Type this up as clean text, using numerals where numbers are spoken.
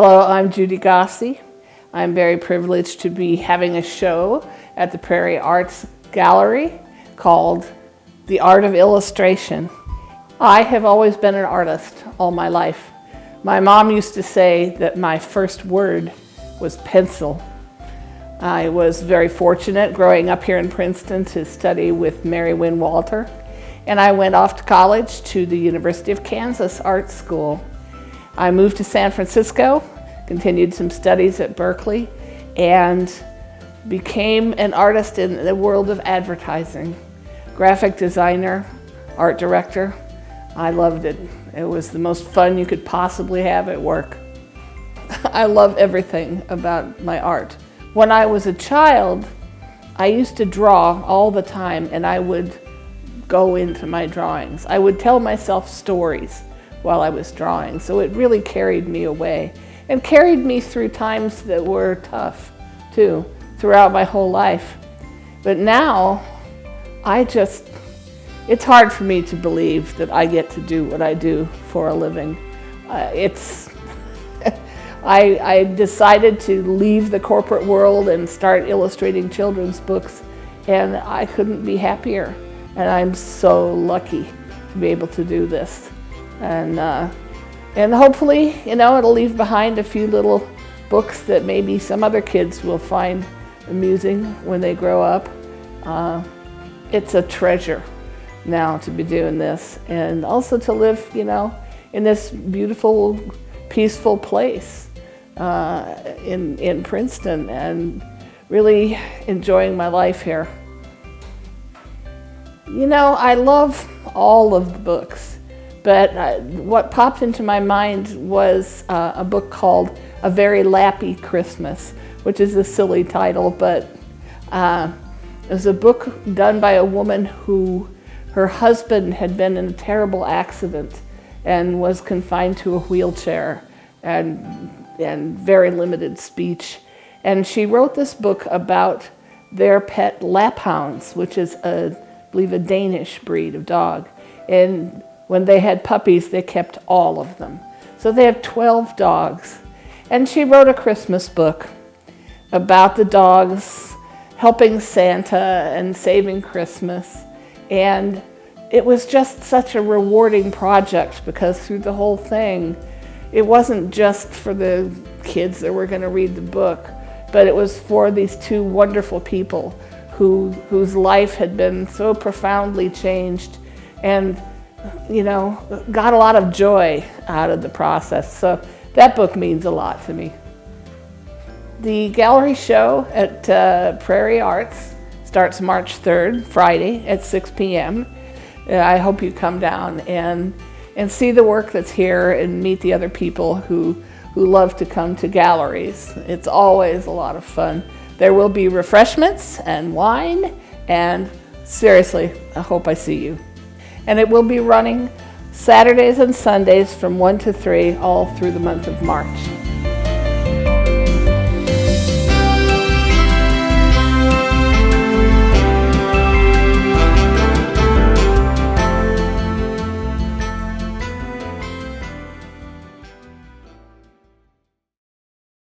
Hello, I'm Judy Gosse. I'm very privileged to be having a show at the Prairie Arts Gallery called The Art of Illustration. I have always been an artist all my life. My mom used to say that my first word was pencil. I was very fortunate growing up here in Princeton to study with Mary Wynne Walter, and I went off to college to the University of Kansas Art School. I moved to San Francisco, continued some studies at Berkeley, and became an artist in the world of advertising. Graphic designer, art director. I loved it. It was the most fun you could possibly have at work. I love everything about my art. When I was a child, I used to draw all the time, and I would go into my drawings. I would tell myself stories while I was drawing, so it really carried me away and carried me through times that were tough too, throughout my whole life. But now, it's hard for me to believe that I get to do what I do for a living. I decided to leave the corporate world and start illustrating children's books, and I couldn't be happier. And I'm so lucky to be able to do this. And hopefully, it'll leave behind a few little books that maybe some other kids will find amusing when they grow up. It's a treasure now to be doing this, and also to live, in this beautiful, peaceful place in Princeton, and really enjoying my life here. I love all of the books, but what popped into my mind was a book called A Very Lappy Christmas, which is a silly title, but it was a book done by a woman her husband had been in a terrible accident and was confined to a wheelchair and very limited speech. And she wrote this book about their pet laphounds, which is I believe a Danish breed of dog. And when they had puppies, they kept all of them. So they have 12 dogs. And she wrote a Christmas book about the dogs helping Santa and saving Christmas. And it was just such a rewarding project, because through the whole thing, it wasn't just for the kids that were going to read the book, but it was for these two wonderful people whose life had been so profoundly changed, and got a lot of joy out of the process. So that book means a lot to me. The gallery show at Prairie Arts starts March 3rd, Friday at 6 p.m. I hope you come down and see the work that's here and meet the other people who love to come to galleries. It's always a lot of fun. There will be refreshments and wine, and seriously, I hope I see you. And it will be running Saturdays and Sundays from 1 to 3 all through the month of March.